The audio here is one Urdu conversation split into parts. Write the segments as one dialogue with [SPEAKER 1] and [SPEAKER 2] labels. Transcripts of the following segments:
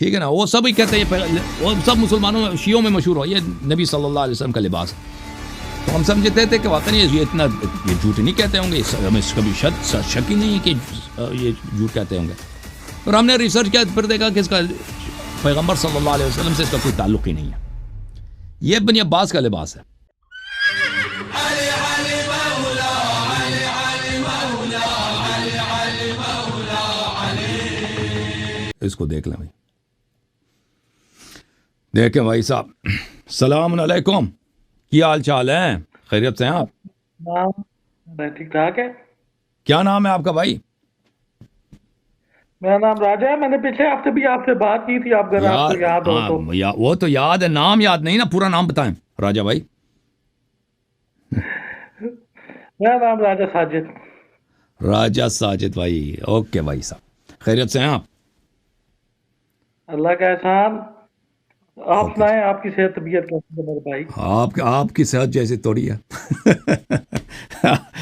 [SPEAKER 1] ٹھیک ہے نا. وہ سب ہی کہتے ہیں, وہ سب مسلمانوں میں شیعوں میں مشہور ہو یہ نبی صلی اللہ علیہ وسلم کا لباس. تو ہم سمجھتے تھے کہ واقعی یہ اتنا یہ جھوٹ نہیں کہتے ہوں گے, ہمیں کبھی شک ہی نہیں ہے کہ یہ جھوٹ کہتے ہوں گے. اور ہم نے ریسرچ کیا, پھر دیکھا کہ اس کا پیغمبر صلی اللہ علیہ وسلم سے اس کا کوئی تعلق ہی نہیں ہے. یہ بنی عباس کا لباس ہے. اس کو دیکھ لیں بھائی, دیکھیں بھائی صاحب. السلام علیکم, کیا حال چال ہے, خیریت سے ہیں آپ؟
[SPEAKER 2] ٹھیک ٹھاک ہے.
[SPEAKER 1] کیا نام ہے آپ کا بھائی؟
[SPEAKER 2] میرا نام راجا ہے. میں نے پچھلے ہفتے بھی آپ سے بات کی تھی, آپ آپ کو یاد ہو تو.
[SPEAKER 1] وہ تو یاد ہے, نام یاد نہیں نا, پورا نام بتائیں راجا بھائی.
[SPEAKER 2] میرا نام راجا ساجد.
[SPEAKER 1] راجا ساجد بھائی, اوکے بھائی صاحب, خیریت سے ہیں آپ؟
[SPEAKER 2] اللہ کا احسان. آپ سنائیں, آپ کی صحت طبیعت کیسی ہے میرے بھائی؟
[SPEAKER 1] آپ کی صحت جیسے تھوڑی ہے.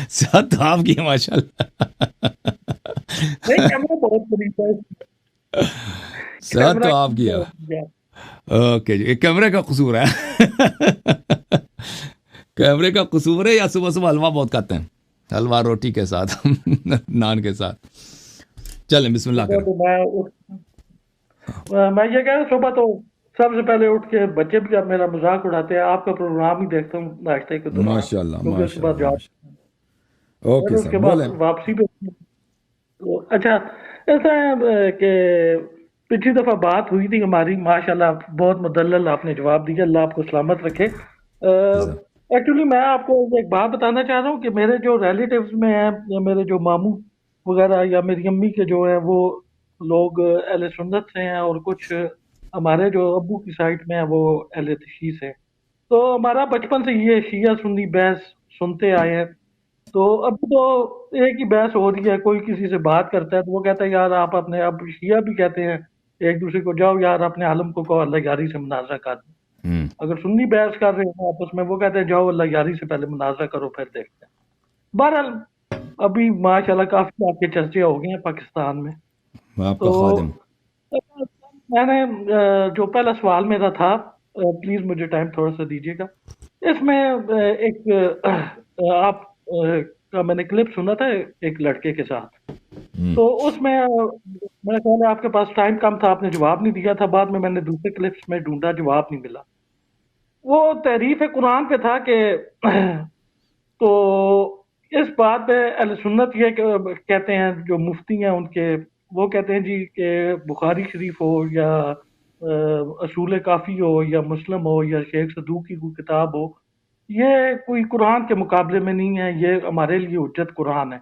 [SPEAKER 1] صحت تو آپ کی ہے ماشاء اللہ. صحت تو آپ کی ہے. اوکے جی, کیمرے کا قصور ہے. کیمرے کا قصور ہے, یا صبح صبح حلوہ بہت کھاتے ہیں, حلوہ روٹی کے ساتھ, نان کے ساتھ. چلیں بسم اللہ کریں.
[SPEAKER 2] میں یہ کہہ رہا ہوں, صبح تو سب سے پہلے اٹھ کے بچے بھی اب میرا مذاق اڑاتے ہیں, آپ کا پروگرام ہی دیکھتا ہوں ناشتے کے دوران.
[SPEAKER 1] ماشاء اللہ
[SPEAKER 2] ماشاء اللہ.
[SPEAKER 1] اوکے
[SPEAKER 2] اس کے بعد واپسی پہ. اچھا, ایسا ہے کہ پچھلی دفعہ بات ہوئی تھی ہماری, ماشاء اللہ بہت مدلل آپ نے جواب دیا, اللہ آپ کو سلامت رکھے. ایکچولی میں آپ کو ایک بات بتانا چاہ رہا ہوں کہ میرے جو ریلیٹیوز میں ہیں, یا میرے جو ماموں وغیرہ یا میری امی کے جو ہیں وہ لوگ اہل سنت سے ہیں, اور کچھ ہمارے جو ابو کی سائڈ میں ہیں وہ اہل تشیع سے. تو ہمارا بچپن سے یہ شیعہ سنی بحث سنتے آئے ہیں. تو اب تو ایک ہی بحث ہو رہی ہے, کوئی کسی سے بات کرتا ہے تو وہ کہتا ہے یار آپ اپنے, اب شیعہ بھی کہتے ہیں ایک دوسرے کو, جاؤ یار اپنے عالم کو کہو اللہ یاری سے مناظرہ کر دیں. اگر سنی بحث کر رہے ہیں آپس میں, وہ کہتے ہیں جاؤ اللہ یاری سے پہلے مناظرہ کرو پھر دیکھتے ہیں. بہرحال ابھی ماشاء اللہ کافی آپ کے چرچے ہو گئے ہیں پاکستان میں. تو میں نے جو پہلا سوال میرا تھا, پلیز مجھے ٹائم تھوڑا سا دیجیے گا. اس میں ایک آپ کا میں نے کلپ سنا تھا ایک لڑکے کے ساتھ, تو اس میں میرا خیال ہے آپ کے پاس ٹائم کم تھا, آپ نے جواب نہیں دیا تھا. بعد میں نے دوسرے کلپس میں ڈھونڈا, جواب نہیں ملا. وہ تعریف قرآن پہ تھا کہ تو اس بات پہ اہل سنت یہ کہتے ہیں, جو مفتی ہیں ان کے, وہ کہتے ہیں جی کہ بخاری شریف ہو یا اصول کافی ہو یا مسلم ہو یا شیخ صدوق کی کوئی کتاب ہو, یہ کوئی قرآن کے مقابلے میں نہیں ہے, یہ ہمارے لیے حجت قرآن ہے.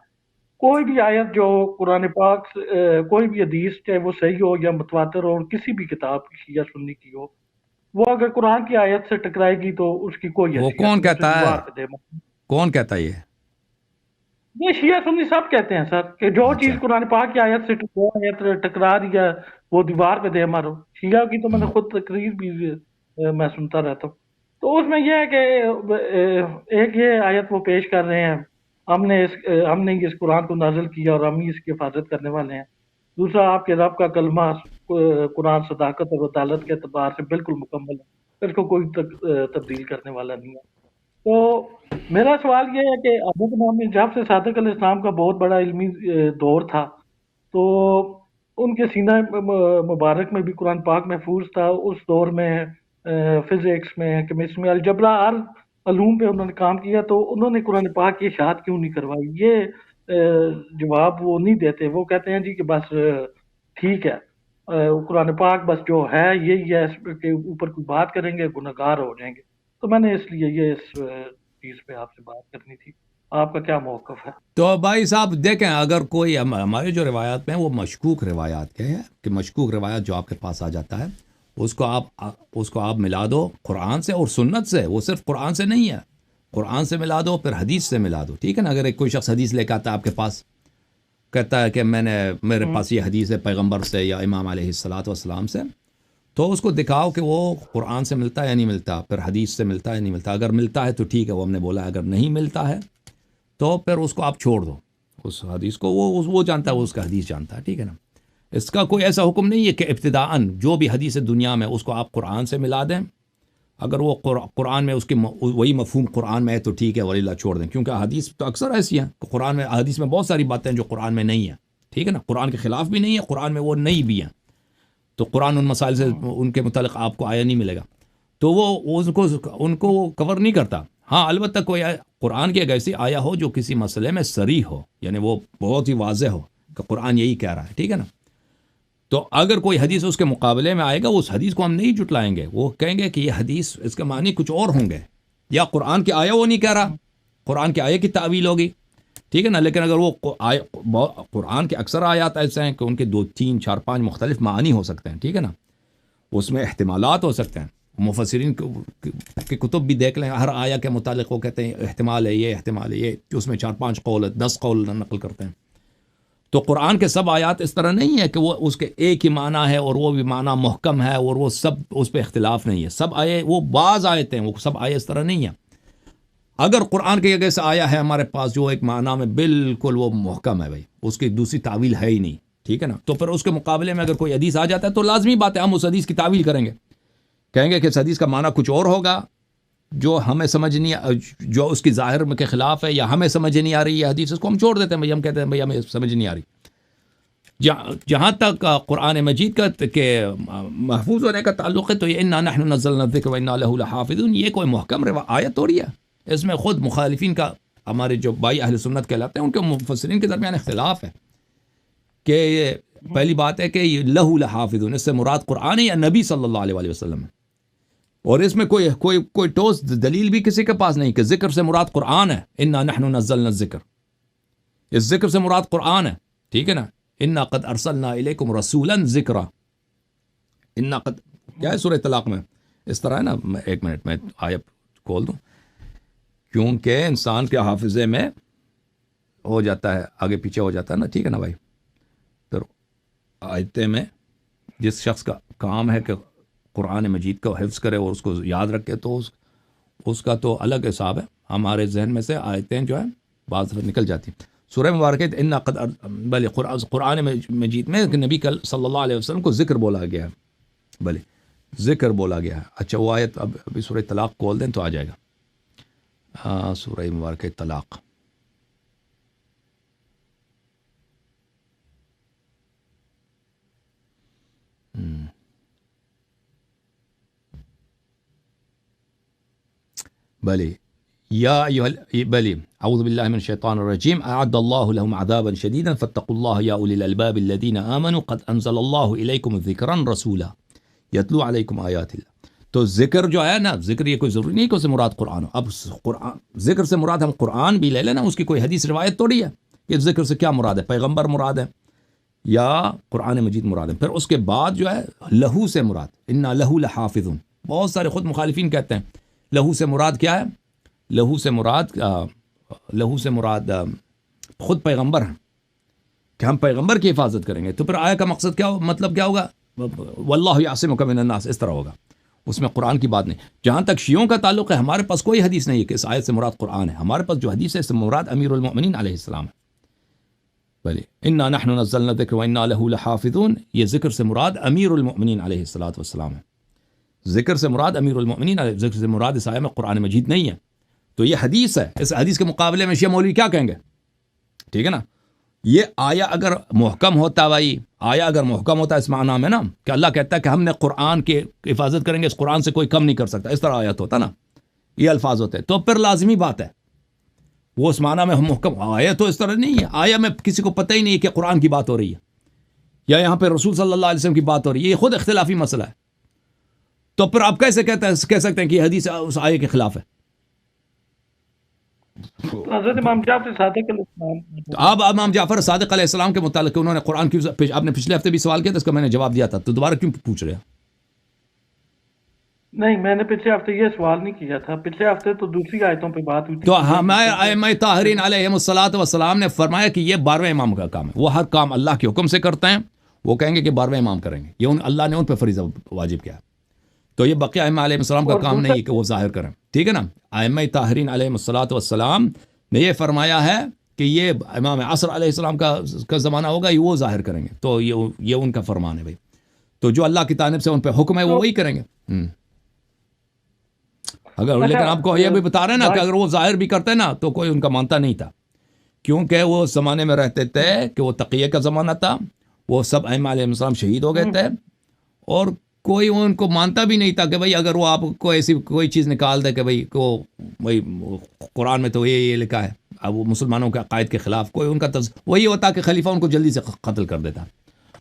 [SPEAKER 2] کوئی بھی آیت جو قرآن پاک, کوئی بھی حدیث چاہے وہ صحیح ہو یا متواتر ہو, کسی بھی کتاب کی شیعہ سنی کی ہو, وہ اگر قرآن کی آیت سے ٹکرائے گی تو اس کی کوئی
[SPEAKER 1] وہ کون کہتا ہے, کون کہتا ہے
[SPEAKER 2] یہ شیعہ سنی سب کہتے ہیں سر, کہ جو چیز قرآن پاک کی آیت سے ٹکرا رہی ہے وہ دیوار پہ دے مارو. شیعہ کی تو میں نے خود تقریر بھی میں سنتا رہتا ہوں. تو اس میں یہ ہے کہ ایک یہ آیت وہ پیش کر رہے ہیں, ہم نے اس قرآن کو نازل کیا اور ہم ہی اس کی حفاظت کرنے والے ہیں. دوسرا, آپ کے رب کا کلمہ قرآن صداقت اور عدالت کے اعتبار سے بالکل مکمل ہے, اس کو کوئی تبدیل کرنے والا نہیں ہے. تو میرا سوال یہ ہے کہ حضرت محمد جب سے صادق علیہ السلام کا بہت بڑا علمی دور تھا, تو ان کے سینہ مبارک میں بھی قرآن پاک محفوظ تھا. اس دور میں فزکس میں, کیمسٹری میں, الجبرا, ہر علوم پہ انہوں نے کام کیا, تو انہوں نے قرآن پاک کی اشاعت کیوں نہیں کروائی؟ یہ جواب وہ نہیں دیتے. وہ کہتے ہیں جی کہ بس ٹھیک ہے, قرآن پاک بس جو ہے یہی ہے, اس کے اوپر کوئی بات کریں گے گناہگار ہو جائیں گے. تو میں نے اس لیے یہ اس چیز پہ آپ سے بات کرنی تھی, آپ کا کیا موقف ہے؟
[SPEAKER 1] تو بھائی صاحب دیکھیں, اگر کوئی ہمارے جو روایات میں ہیں وہ مشکوک روایات کے ہیں, کہ مشکوک روایات جو آپ کے پاس آ جاتا ہے اس کو آپ ملا دو قرآن سے اور سنت سے. وہ صرف قرآن سے نہیں ہے, قرآن سے ملا دو, پھر حدیث سے ملا دو, ٹھیک ہے نا. اگر ایک کوئی شخص حدیث لے کے آتا ہے آپ کے پاس, کہتا ہے کہ میرے پاس یہ حدیث ہے پیغمبر سے یا امام علیہ الصلوۃ والسلام سے, تو اس کو دکھاؤ کہ وہ قرآن سے ملتا ہے یا نہیں ملتا, پھر حدیث سے ملتا ہے یا نہیں ملتا. اگر ملتا ہے تو ٹھیک ہے, وہ ہم نے بولا. اگر نہیں ملتا ہے تو پھر اس کو آپ چھوڑ دو, اس حدیث کو. وہ جانتا ہے, وہ اس کا حدیث جانتا ہے, ٹھیک ہے نا. اس کا کوئی ایسا حکم نہیں ہے کہ ابتداءً جو بھی حدیث دنیا میں اس کو آپ قرآن سے ملا دیں، اگر وہ قرآن میں اس کے وہی مفہوم قرآن میں ہے تو ٹھیک ہے، ولی اللہ چھوڑ دیں، کیونکہ حدیث تو اکثر ایسی ہیں، قرآن میں حدیث میں بہت ساری باتیں جو قرآن میں نہیں ہیں، ٹھیک ہے نا، قرآن کے خلاف بھی نہیں ہے، قرآن میں وہ نہیں بھی ہیں، تو قرآن ان مسائل سے ان کے متعلق آپ کو آیا نہیں ملے گا، تو وہ ان کو وہ کور نہیں کرتا۔ ہاں البتہ کوئی قرآن کی ایک ایسی آیا ہو جو کسی مسئلے میں صریح ہو، یعنی وہ بہت ہی واضح ہو کہ قرآن یہی کہہ رہا ہے، ٹھیک ہے نا، تو اگر کوئی حدیث اس کے مقابلے میں آئے گا، اس حدیث کو ہم نہیں جھٹلائیں گے، وہ کہیں گے کہ یہ حدیث اس کے معنی کچھ اور ہوں گے، یا قرآن کی آیا وہ نہیں کہہ رہا، قرآن کی آیت کی تعویل ہوگی، ٹھیک ہے نا، لیکن اگر وہ قرآن کے اکثر آیات ایسے ہیں کہ ان کے 2 3 4 5 مختلف معنی ہو سکتے ہیں، ٹھیک ہے نا، اس میں احتمالات ہو سکتے ہیں، مفسرین کے کتب بھی دیکھ لیں، ہر آیا کے متعلق وہ کہتے ہیں احتمال ہے یہ، احتمال ہے یہ، اس میں 4 5 قول 10 قول نقل کرتے ہیں، تو قرآن کے سب آیات اس طرح نہیں ہے کہ وہ اس کے ایک ہی معنی ہے اور وہ بھی معنی محکم ہے اور وہ سب اس پہ اختلاف نہیں ہے، سب آئے وہ بعض آیتیں، وہ سب آئے اس طرح نہیں ہیں۔ اگر قرآن کے جگہ سے آیا ہے ہمارے پاس جو ایک معنی میں بالکل وہ محکم ہے بھائی، اس کی دوسری تعویل ہے ہی نہیں، ٹھیک ہے نا، تو پھر اس کے مقابلے میں اگر کوئی حدیث آ جاتا ہے تو لازمی بات ہے ہم اس حدیث کی تعویل کریں گے، کہیں گے کہ اس حدیث کا معنی کچھ اور ہوگا جو ہمیں سمجھ نہیں، جو اس کی ظاہر کے خلاف ہے، یا ہمیں سمجھ نہیں آ رہی ہے حدیث، اس کو ہم چھوڑ دیتے ہیں بھائی، ہم کہتے ہیں بھائی ہمیں سمجھ نہیں آ رہی۔ جہاں تک قرآن مجید کا کہ محفوظ ہونے کا تعلق ہے تو یہ انا نحن نزلنا الذکر وانا لہ لحافظون، یہ کوئی محکم آیت تھوڑی ہے، اس میں خود مخالفین کا، ہمارے جو بھائی اہل سنت کہلاتے ہیں ان کے مفسرین کے درمیان اختلاف ہے کہ پہلی بات ہے کہ لہ لحافظون، اس سے مراد قرآن ہے یا نبی صلی اللہ علیہ وسلم ہے، اور اس میں کوئی ٹھوس دلیل بھی کسی کے پاس نہیں کہ ذکر سے مراد قرآن ہے، انا نحن نزلنا الذکر، اس ذکر سے مراد قرآن ہے، ٹھیک ہے نا، انا قد ارسلنا الیکم رسولا ذکرا، انا قد کیا ہے سورہ طلاق میں اس طرح ہے نا، ایک منٹ میں آیت کھول دوں کیونکہ انسان کے حافظے میں ہو جاتا ہے، آگے پیچھے ہو جاتا ہے نا، ٹھیک ہے نا بھائی، پھر آیتیں میں جس شخص کا کام ہے کہ قرآن مجید کا حفظ کرے اور اس کو یاد رکھے تو اس کا تو الگ حساب ہے، ہمارے ذہن میں سے آیتیں جو ہیں بعض دفعہ نکل جاتی ہیں۔ سورہ مبارکہ انا قد بلے قرآن مجید میں نبی صلی اللہ علیہ وسلم کو ذکر بولا گیا ہے، بلے ذکر بولا گیا ہے، اچھا وہ آیت ابھی سورہ طلاق کھول دیں تو آ جائے گا، سورہ مبارکہ طلاق، بلے یا بلے اعوذ باللہ من الشیطان الرجیم، اعد اللہ لهم عذابا شدیدا فاتقوا اللہ یا اولی الالباب الذین آمنوا قد انزل اللہ الیکم ذکرا رسولا یتلو علیکم آیات اللہ، تو ذکر جو ہے نا، ذکر یہ کوئی ضروری نہیں کہ اس سے مراد قرآن ہو، اب قرآن ذکر سے مراد ہم قرآن بھی لے لینا، اس کی کوئی حدیث روایت توڑی ہے کہ ذکر سے کیا مراد ہے، پیغمبر مراد ہے یا قرآن مجید مراد ہے، پھر اس کے بعد جو ہے لہو سے مراد انا لہو لحافظون، بہت سارے خود مخالفین کہتے ہیں لہو سے مراد کیا ہے، لہو سے مراد خود پیغمبر ہیں کہ ہم پیغمبر کی حفاظت کریں گے، تو پھر آیا کا مقصد کیا مطلب کیا ہوگا، واللہ یعصمک من الناس، اس طرح ہوگا، اس میں قرآن کی بات نہیں۔ جہاں تک شیعوں کا تعلق ہے ہمارے پاس کوئی حدیث نہیں ہے کہ اس آیت سے مراد قرآن ہے، ہمارے پاس جو حدیث ہے اس سے مراد امیر المؤمنین علیہ السلام ہے، بلے انا نحن نزلنا الذکر وانا لہ لحافظون، یہ ذکر سے مراد امیر المؤمنین علیہ الصلوۃ والسلام ہے، ذکر سے مراد امیر المؤمنین، ذکر سے مراد اس آیت میں قرآن مجید نہیں ہے، تو یہ حدیث ہے، اس حدیث کے مقابلے میں شیعہ مولوی کیا کہیں گے، ٹھیک ہے نا، یہ آیا اگر محکم ہوتا بھائی، آیا اگر محکم ہوتا اس معنی میں نا کہ اللہ کہتا ہے کہ ہم نے قرآن کی حفاظت کریں گے، اس قرآن سے کوئی کم نہیں کر سکتا، اس طرح آیت ہوتا نا، یہ الفاظ ہوتے تو پھر لازمی بات ہے وہ اس معنی میں ہم محکم، آیا تو اس طرح نہیں ہے، آیا میں کسی کو پتہ ہی نہیں ہے کہ قرآن کی بات ہو رہی ہے یا یہاں پہ رسول صلی اللہ علیہ وسلم کی بات ہو رہی ہے، یہ خود اختلافی مسئلہ ہے، تو پھر آپ کیسے کہہ سکتے ہیں کہ یہ حدیث اس آیے کے خلاف ہے؟
[SPEAKER 2] حضرت امام جعفر صادق علیہ السلام،
[SPEAKER 1] تو اب امام جعفر صادق علیہ السلام کے متعلق انہوں نے قرآن کی، آپ نے پچھلے ہفتے بھی سوال کیا تھا، اس کا میں نے جواب دیا تھا، تو دوبارہ کیوں پوچھ رہے ہیں؟
[SPEAKER 2] نہیں میں نے پچھلے ہفتے یہ سوال نہیں کیا تھا، پچھلے ہفتے تو دوسری آیتوں پہ بات ہوئی تھی،
[SPEAKER 1] تو ہمارے ائمہ طاہرین علیہم الصلوۃ والسلام نے فرمایا کہ یہ 12ویں امام کا کام ہے، وہ ہر کام اللہ کے حکم سے کرتے ہیں، وہ کہیں گے کہ 12ویں امام کریں گے، یہ اللہ نے ان پہ فریضہ واجب کیا ہے، تو یہ بقیہ ائمہ علیہ السلام کا کام نہیں ہے کہ وہ ظاہر کریں، ٹھیک ہے نا، ائمہ طاہرین علیہم الصلوۃ والسلام نے یہ فرمایا ہے کہ یہ امام عصر علیہ السلام کا زمانہ ہوگا، یہ وہ ظاہر کریں گے، تو یہ ان کا فرمان ہے بھائی، تو جو اللہ کی جانب سے ان پہ حکم ہے وہ وہی کریں گے۔ اگر لیکن آپ کو یہ بھی بتا رہے ہیں نا کہ اگر وہ ظاہر بھی کرتے نا تو کوئی ان کا مانتا نہیں تھا، کیونکہ وہ زمانے میں رہتے تھے کہ وہ تقیہ کا زمانہ تھا، وہ سب ائمہ علیہ السلام شہید ہو گئے تھے، اور کوئی ان کو مانتا بھی نہیں تھا کہ بھئی اگر وہ آپ کو ایسی کوئی چیز نکال دے کہ بھئی قرآن میں تو یہ لکھا ہے، اب وہ مسلمانوں کے عقائد کے خلاف کوئی ان کا وہی ہوتا کہ خلیفہ ان کو جلدی سے قتل کر دیتا،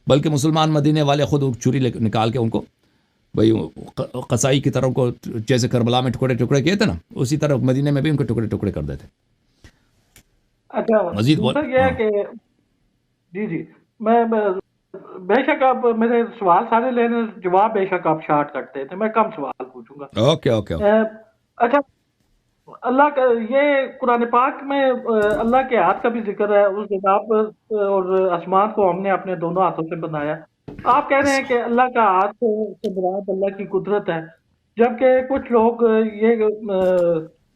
[SPEAKER 1] بلکہ مسلمان مدینے والے خود چھری نکال کے ان کو بھئی قصائی کی طرح کو جیسے کربلا میں ٹکڑے ٹکڑے کیے تھے نا، اسی طرح مدینے میں بھی ان کو ٹکڑے ٹکڑے کر دیتے۔
[SPEAKER 2] اچھا
[SPEAKER 1] مزید
[SPEAKER 2] دوسرا یہ ہے کہ جی میں بے شک آپ میرے سوال سارے لینے جواب بے شک آپ شارٹ کرتے تھے، میں کم سوال پوچھوں گا۔
[SPEAKER 1] اوکے
[SPEAKER 2] اچھا اللہ کا یہ قرآن پاک میں اللہ کے ہاتھ کا بھی ذکر ہے، اس جگہ پر، اور آسمان کو ہم نے اپنے دونوں ہاتھوں سے بنایا۔ آپ کہہ رہے ہیں کہ اللہ کا ہاتھ سے مراد اللہ کی قدرت ہے، جبکہ کچھ لوگ یہ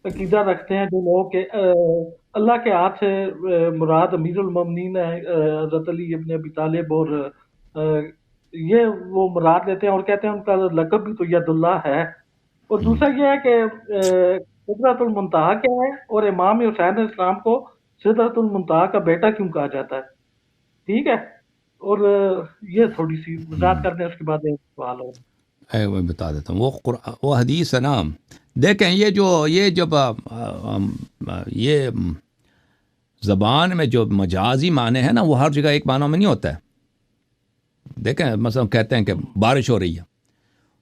[SPEAKER 2] عقیدہ رکھتے ہیں جو لوگ کہ اللہ کے ہاتھ سے مراد امیر المومنین ہے حضرت علی ابن ابی طالب، اور یہ وہ مراد لیتے ہیں اور کہتے ہیں ان کا لقب بھی تو ید اللہ ہے۔ اور دوسرا یہ ہے کہ سدرۃ المنتہا کیا ہے، اور امام حسین علیہ السلام کو سدرۃ المنتہا کا بیٹا کیوں کہا جاتا ہے؟ ٹھیک ہے، اور یہ تھوڑی سی وضاحت کر دیں، اس کے بعد ایک سوال اور
[SPEAKER 1] میں بتا دیتا ہوں۔ وہ حدیث ہے نا، دیکھیں یہ جب یہ زبان میں جو مجازی معنی ہے نا وہ ہر جگہ ایک معنی میں نہیں ہوتا ہے۔ دیکھیں مثلا کہتے ہیں کہ بارش ہو رہی ہے،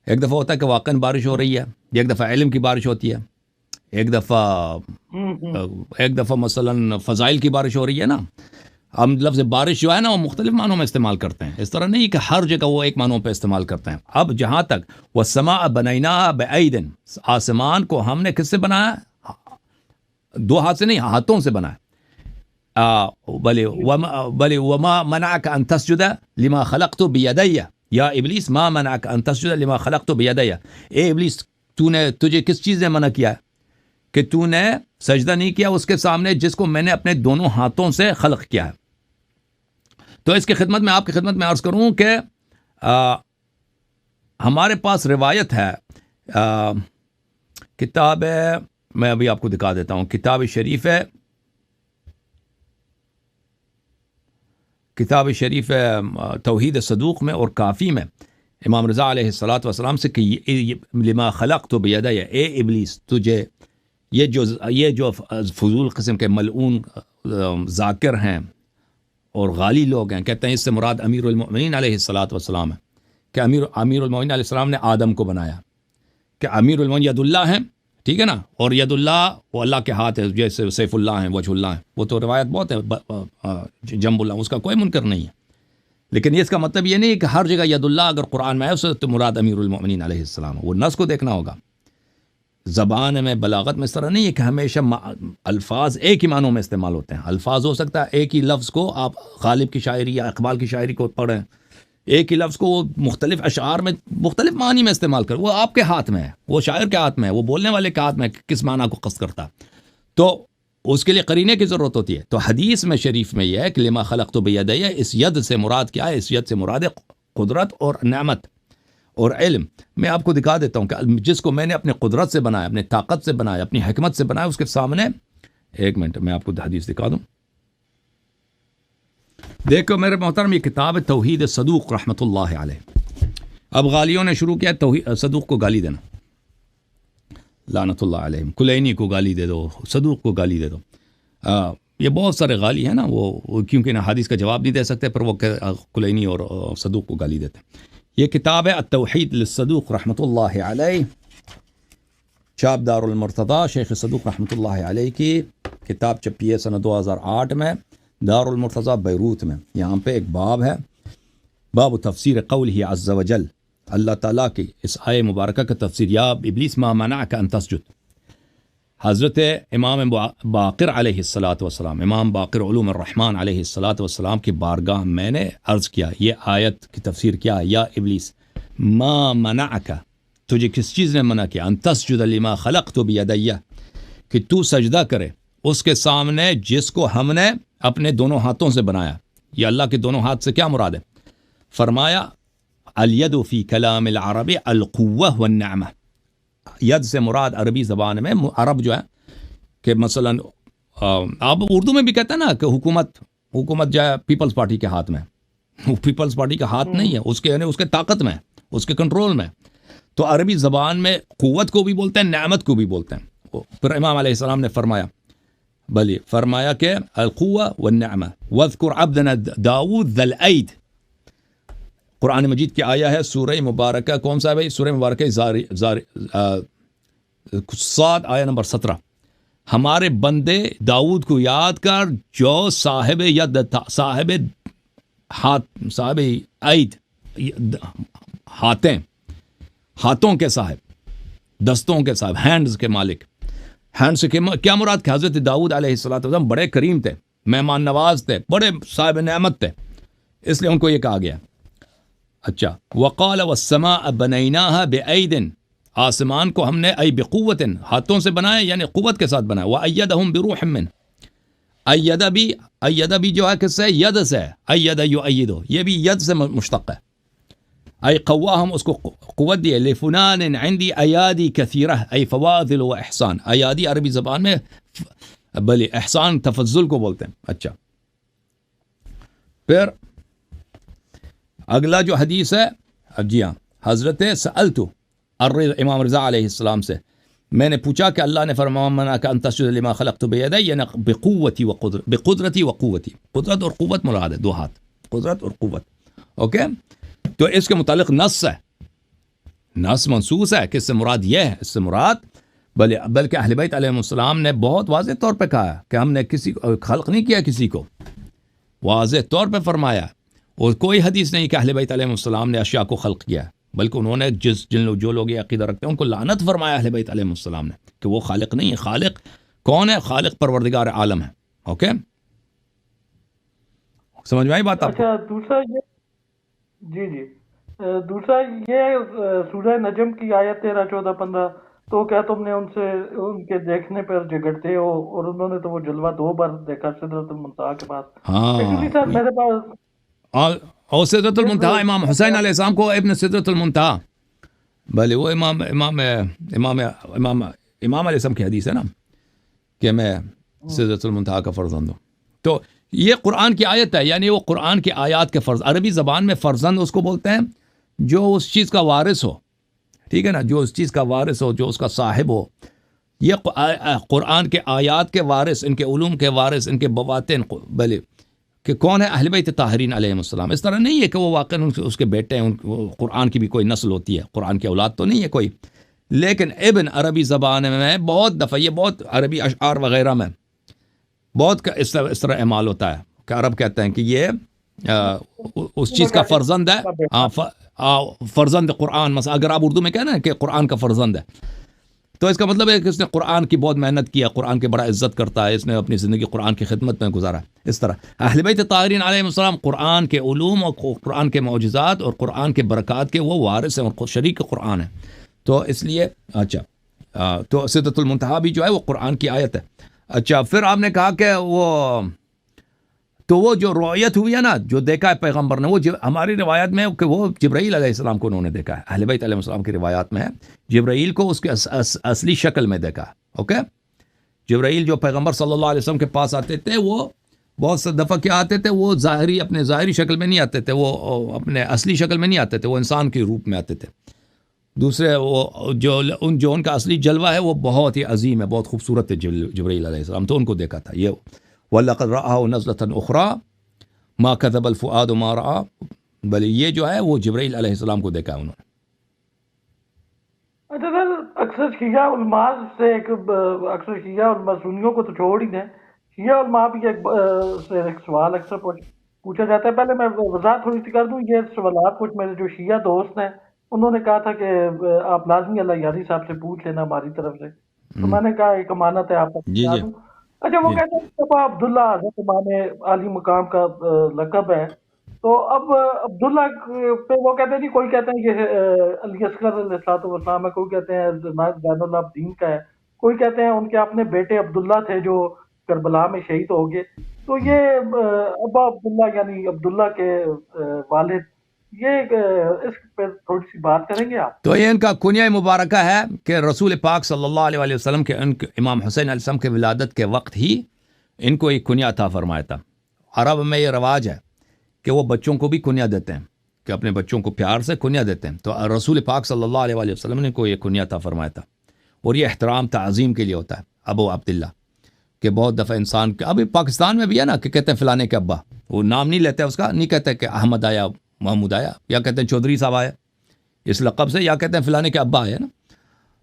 [SPEAKER 1] ایک دفعہ ہوتا ہے کہ واقعاً بارش ہو رہی ہے، ایک دفعہ علم کی بارش ہوتی ہے، ایک دفعہ مثلا فضائل کی بارش ہو رہی ہے نا۔ ہم لفظ بارش جو ہے نا وہ مختلف معنوں میں استعمال کرتے ہیں، اس طرح نہیں کہ ہر جگہ وہ ایک معنوں پہ استعمال کرتے ہیں۔ اب جہاں تک والسماء بنیناها بأید، آسمان کو ہم نے کس سے بنایا؟ دو ہاتھ سے نہیں، ہاتھوں سے بنایا۔ بلے وما منعك ان تسجد لما خلقت بيدي یا ابلیس ما منعك ان تسجد لما خلقت بيدي، اے ابلیس تجھے کس چیز نے منع کیا کہ تو نے سجدہ نہیں کیا اس کے سامنے جس کو میں نے اپنے دونوں ہاتھوں سے خلق کیا ہے؟ تو اس کی خدمت میں آپ کی خدمت میں عرض کروں کہ ہمارے پاس روایت ہے، کتاب میں ابھی آپ کو دکھا دیتا ہوں، کتاب شریف توحید صدوق میں اور کافی میں امام رضا علیہ الصلاۃ والسلام سے کہ لما خلقت بیدی، اے ابلیس تجھے یہ جو فضول قسم کے ملعون ذاکر ہیں اور غالی لوگ ہیں، کہتے ہیں اس سے مراد امیر المؤمنین علیہ الصلاۃ والسلام ہے، کہ امیر المؤمنین علیہ السلام نے آدم کو بنایا، کہ امیر المؤمنین ید اللہ ہیں، ٹھیک ہے نا، اور ید اللہ وہ اللہ کے ہاتھ ہے، جیسے سیف اللہ ہیں، وجہ اللہ ہیں، وہ تو روایت بہت ہے، جنب اللہ، اس کا کوئی منکر نہیں ہے، لیکن اس کا مطلب یہ نہیں کہ ہر جگہ ید اللہ اگر قرآن میں ہے اس سے تو مراد امیر المؤمنین علیہ السلام ہے، وہ نص کو دیکھنا ہوگا۔ زبان میں بلاغت میں اس طرح نہیں ہے کہ ہمیشہ الفاظ ایک ہی معنوں میں استعمال ہوتے ہیں، الفاظ ہو سکتا ہے ایک ہی لفظ کو آپ غالب کی شاعری یا اقبال کی شاعری کو پڑھیں، ایک ہی لفظ کو وہ مختلف اشعار میں مختلف معنی میں استعمال کریں، وہ آپ کے ہاتھ میں ہے، وہ شاعر کے ہاتھ میں ہے، وہ بولنے والے کے ہاتھ میں ہے کس معنی کو قصد کرتا، تو اس کے لیے قرینے کی ضرورت ہوتی ہے۔ تو حدیث میں شریف میں یہ ہے کہ لما خلقت بیدی، اس ید سے مراد کیا ہے؟ اس ید سے مراد ہے قدرت اور نعمت اور علم۔ میں آپ کو دکھا دیتا ہوں کہ جس کو میں نے اپنے قدرت سے بنایا، اپنے طاقت سے بنایا، اپنی حکمت سے بنایا، اس کے سامنے ایک منٹ میں آپ کو حدیث دکھا دوں۔ دیکھو میرے محترم، یہ کتاب توحید صدوق رحمۃ اللہ علیہ۔ اب غالیوں نے شروع کیا صدوق کو گالی دینا، لعنت اللہ علیہم، کلینی کو گالی دے دو، صدوق کو گالی دے دو۔ یہ بہت سارے غالی ہیں نا، وہ کیونکہ نا حدیث کا جواب نہیں دے سکتے، پر وہ کلینی اور صدوق کو گالی دیتے ہیں۔ یہ کتاب ہے التوحید للصدوق رحمۃ اللہ علیہ، چاپ دار المرتضی، شیخ صدوق رحمۃ اللہ علیہ کی کتاب چھپی ہے سنہ 2008 میں دار المرتضی بیروت میں۔ یہاں پہ ایک باب ہے، باب تفسیر قولہ عز وجل، اللہ تعالیٰ کی اس آیہ مبارکہ کا تفسیر، یا ابلیس ما منعک ان تسجد۔ حضرت امام باقر علیہ الصلاۃ والسلام، امام باقر علوم الرحمن علیہ الصلاۃ والسلام کی بارگاہ میں نے عرض کیا یہ آیت کی تفسیر کیا ہے، یا ابلیس ما منعک، تجھے کس چیز نے منع کیا، ان تسجد لما خلقت بیدی، کہ تو سجدہ کرے اس کے سامنے جس کو ہم نے اپنے دونوں ہاتھوں سے بنایا. یہ اللہ کے دونوں ہاتھ سے کیا مراد ہے؟ فرمایا الید فی کلام العرب القوہ والنعمہ. ید سے مراد عربی زبان میں عرب جو ہے کہ مثلا آپ اردو میں بھی کہتے ہیں نا کہ حکومت جو ہے پیپلز پارٹی کے ہاتھ میں. وہ پیپلز پارٹی کا ہاتھ نہیں ہے، اس کے یعنی اس کے طاقت میں، اس کے کنٹرول میں. تو عربی زبان میں قوت کو بھی بولتے ہیں، نعمت کو بھی بولتے ہیں. پھر امام علیہ السلام نے فرمایا کہ القوہ والنعمہ واذکر عبدنا داؤد ذا الأید. قرآن مجید کی آیا ہے سورہ مبارکہ، کون سا ہے بھائی؟ سورہ مبارکہ صاد آیا نمبر 17. ہمارے بندے داؤد کو یاد کر جو صاحب ید تھا، صاحب عید، ہاتھوں کے صاحب، دستوں کے صاحب، ہینڈز کے مالک. ہینڈز سے کیا مراد؟ کہ حضرت داؤد علیہ السلام بڑے کریم تھے، مہمان نواز تھے، بڑے صاحب نعمت تھے، اس لیے ان کو یہ کہا گیا. اچھا، وقال والسماء بنیناها بأید، آسمان کو ہم نے ای بقوت، ہاتھوں سے بنایا یعنی قوت کے ساتھ بنایا. وأیدہم بروح من، ایدہ بھی جو ہے کس سے؟ ید سے. اید یؤیدو، یہ بھی ید سے مشتق ہے. ای قواہم، اس کو قوت دی. لفنان عندی ایادی کثیرہ، ای فواضل و احسان. ایادی عربی زبان میں بلی احسان تفضل کو بولتے ہیں. اچھا، پھر اگلا جو حدیث ہے، جی ہاں، حضرت سألتو امام رضا علیہ السلام سے میں نے پوچھا کہ اللہ نے فرمایا منعک ان تسجد لما خلقت بیدی، یعنی بقوتی و بقدرتی و قوتی. قدرت اور قوت مراد ہے، دو ہاتھ، قدرت اور قوت. اوکے، تو اس کے متعلق نص ہے، نص منصوص ہے کہ اس سے مراد یہ ہے، اس سے مراد بلکہ اہل بیت علیہ السلام نے بہت واضح طور پہ کہا کہ ہم نے کسی کو خلق نہیں کیا، کسی کو واضح طور پہ فرمایا. اور کوئی حدیث نہیں کہ اہل بیت علیہ السلام نے اشیاء کو خلق کیا، بلکہ انہوں نے جو لوگ یہ عقیدہ رکھتے ہیں ان کو لعنت فرمایا اہل بیت علیہ السلام نے کہ وہ خالق نہیں ہے. خالق کون ہے؟ خالق پروردگار عالم ہے. اوکے، سمجھ میں آئی بات آپ کو؟
[SPEAKER 2] اچھا، دوسرا یہ، جی دوسرا یہ سورہ نجم کی آیت 13 14 15، تو کیا تم نے ان سے ان کے دیکھنے پر جھگڑتے ہو؟ اور انہوں نے تو وہ جلوہ 2 بار دیکھا سدرۃ المنتہا کے بعد. ایکچولی سر میرے پاس
[SPEAKER 1] اور سدرۃ المنتہا امام حسین علیہ السلام کو ابن سدرۃ المنتہا، بھلے وہ امام علیہ السلام کی حدیث ہے نا کہ میں سدرۃ المنتہا کا فرزند ہوں. تو یہ قرآن کی آیت ہے، یعنی وہ قرآن کی آیات کے فرض. عربی زبان میں فرزند اس کو بولتے ہیں جو اس چیز کا وارث ہو، ٹھیک ہے نا، جو اس چیز کا وارث ہو، جو اس کا صاحب ہو. یہ قرآن کے آیات کے وارث، ان کے علوم کے وارث، ان کے بواطن، بھلے کہ کون ہے؟ اہل بیت طاہرین علیہ السلام. اس طرح نہیں ہے کہ وہ واقعاً اس کے بیٹے ہیں، قرآن کی بھی کوئی نسل ہوتی ہے، قرآن کی اولاد تو نہیں ہے کوئی. لیکن ابن عربی زبان میں بہت دفعہ، یہ بہت عربی اشعار وغیرہ میں بہت اس طرح اعمال ہوتا ہے کہ عرب کہتے ہیں کہ یہ اس چیز کا فرزند ہے، فرزند قرآن. مثلا اگر آپ اردو میں کہنا ہے کہ قرآن کا فرزند ہے، تو اس کا مطلب ہے کہ اس نے قرآن کی بہت محنت کیا، قرآن کے بڑا عزت کرتا ہے، اس نے اپنی زندگی قرآن کی خدمت میں گزارا. اس طرح اہل بیت طاہرین علیہ السلام قرآن کے علوم اور قرآن کے معجزات اور قرآن کے برکات کے وہ وارث ہیں اور شریک قرآن ہیں. تو اس لیے اچھا، تو سدرۃ المنتہا بھی جو ہے وہ قرآن کی آیت ہے. اچھا، پھر آپ نے کہا کہ وہ جو رؤیت ہوئی ہے نا، جو دیکھا ہے پیغمبر نے، وہ ہماری روایت میں کہ وہ جبرائیل علیہ السلام کو انہوں نے دیکھا ہے. اہل بیت علیہ السلام کی روایات میں ہے جبرائیل کو اس کے اصلی شکل میں دیکھا. اوکے، جبرائیل جو پیغمبر صلی اللہ علیہ وسلم کے پاس آتے تھے، وہ بہت سے دفعہ کیا آتے تھے، وہ اپنے ظاہری شکل میں نہیں آتے تھے، وہ اپنے اصلی شکل میں نہیں آتے تھے، وہ انسان کے روپ میں آتے تھے. دوسرے وہ جو ان کا اصلی جلوہ ہے وہ بہت ہی عظیم ہے، بہت خوبصورت ہے جبرائیل علیہ السلام. تو ان کو دیکھا تھا. یہ وَلَقَدْ رَآهُ نَزْلَةً أُخْرَى مَا كَذَبَ الْفُؤَادُ مَا رَآ، بلے یہ جو ہے وہ جبرائیل علیہ السلام کو دیکھا انہوں نے.
[SPEAKER 2] اچھا سر، اکثر شیعہ علماء سے اکثر شیعہ علماء سنیوں کو تو چھوڑ ہی دیں، شیعہ علماء بھی ایک سوال اکثر پوچھا جاتا ہے. پہلے میں وضاحت تھوڑی سی کر دوں. یہ سوالات کچھ میرے جو شیعہ دوست ہیں انہوں نے کہا تھا کہ آپ لازمی اللہ یاری صاحب سے پوچھ لینا ہماری طرف سے، تو میں نے کہا ایک امانت ہے آپ کو
[SPEAKER 1] جی
[SPEAKER 2] بتا
[SPEAKER 1] جی
[SPEAKER 2] دوں. اچھا، وہ کہتے ہیں مصطفیٰ عبداللہ حضرت امام عالی مقام کا لقب ہے. تو اب عبداللہ پہ وہ کہتے ہیں جی، کوئی کہتے ہیں کہ علی اصغر علیہ السلام ہے، کوئی کہتے ہیں زین العابدین کا ہے، کوئی کہتے ہیں ان کے اپنے بیٹے عبداللہ تھے جو کربلا میں شہید ہو گئے. تو یہ ابا عبداللہ یعنی عبداللہ کے والد، یہ اس پہ تھوڑی سی بات کریں گے آپ؟
[SPEAKER 1] تو یہ ان کا کنیہ مبارکہ ہے کہ رسول پاک صلی اللہ علیہ وسلم کے امام حسین علیہ السلام کے ولادت کے وقت ہی ان کو ایک کنیہ عطا فرمایا تھا. عرب میں یہ رواج ہے کہ وہ بچوں کو بھی کنیہ دیتے ہیں، کہ اپنے بچوں کو پیار سے کنیہ دیتے ہیں. تو رسول پاک صلی اللہ علیہ وسلم نے کو یہ کنیہ عطا فرمایا تھا، اور یہ احترام تعظیم کے لیے ہوتا ہے ابو عبداللہ. کہ بہت دفعہ انسان ابھی پاکستان میں بھی ہے نا کہ کہتے ہیں فلانے کے ابا، وہ نام نہیں لیتے اس کا، نہیں کہتے کہ احمد آیا، محمود آیا، یا کہتے ہیں چودھری صاحب آئے اس لقب سے، یا کہتے ہیں فلانے کے ابا آئے نا.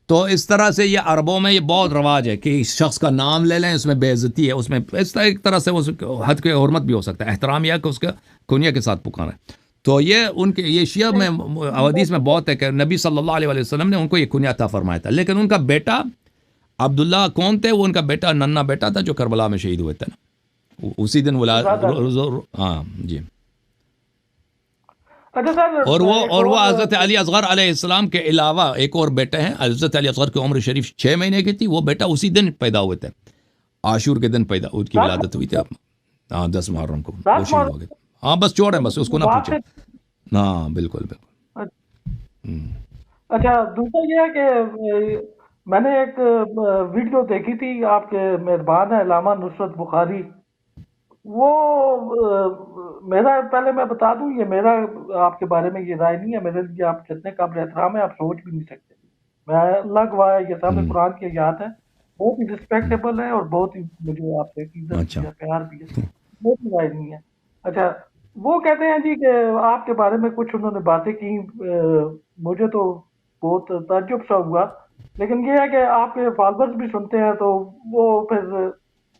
[SPEAKER 1] تو اس طرح سے یہ عربوں میں یہ بہت رواج ہے کہ اس شخص کا نام لے لیں، اس میں بے عزتی ہے، اس میں اس طرح ایک طرح سے اس حد کے حرمت بھی ہو سکتا ہے. احترام یہ کہ اس کا کنیہ کے ساتھ پکارا ہے. تو یہ ان کے یہ شیعہ میں حدیث میں بہت ہے کہ نبی صلی اللہ علیہ وسلم نے ان کو یہ کنیہ عطا فرمایا تھا. لیکن ان کا بیٹا عبداللہ کون تھے؟ وہ ان کا بیٹا ننا بیٹا تھا جو کربلا میں شہید ہوئے تھے نا، اسی دن ہاں جی.
[SPEAKER 2] اچھا سر،
[SPEAKER 1] اور وہ حضرت علی اصغر علیہ السلام کے علاوہ ایک اور بیٹے ہیں. حضرت علی اصغر کی عمر شریف 6 مہینے کی تھی، وہ بیٹا اسی دن پیدا ہوئے تھے، عاشور کے دن پیدا، ان کی ولادت ہوئی تھی. ہاں 10 محرم کو وہ شہید ہو گئے. ہاں بس چھوڑیں، بس اس کو نہ پوچھیں. ہاں بالکل بالکل.
[SPEAKER 2] اچھا دوسرا یہ ہے کہ میں نے ایک ویڈیو دیکھی تھی، آپ کے مہربان ہیں علامہ نصرت بخاری. وہ میرا پہلے میں بتا دوں، یہ میرا آپ کے بارے میں یہ رائے نہیں ہے، میرے لیے آپ جتنے قابل احترام ہیں آپ سوچ بھی نہیں سکتے. میں اللہ گواہ ہے، یہ سب قرآن کی آیات ہیں، بہت ہی رسپیکٹیبل ہے، اور بہت ہی مجھے آپ سے عزت بھی ہے، پیار بھی ہے، بہت رائے نہیں ہے. اچھا وہ کہتے ہیں جی کہ آپ کے بارے میں کچھ انہوں نے باتیں کی، مجھے تو بہت تعجب سا ہوا. لیکن یہ ہے کہ آپ کے فالوورز بھی سنتے ہیں، تو وہ پھر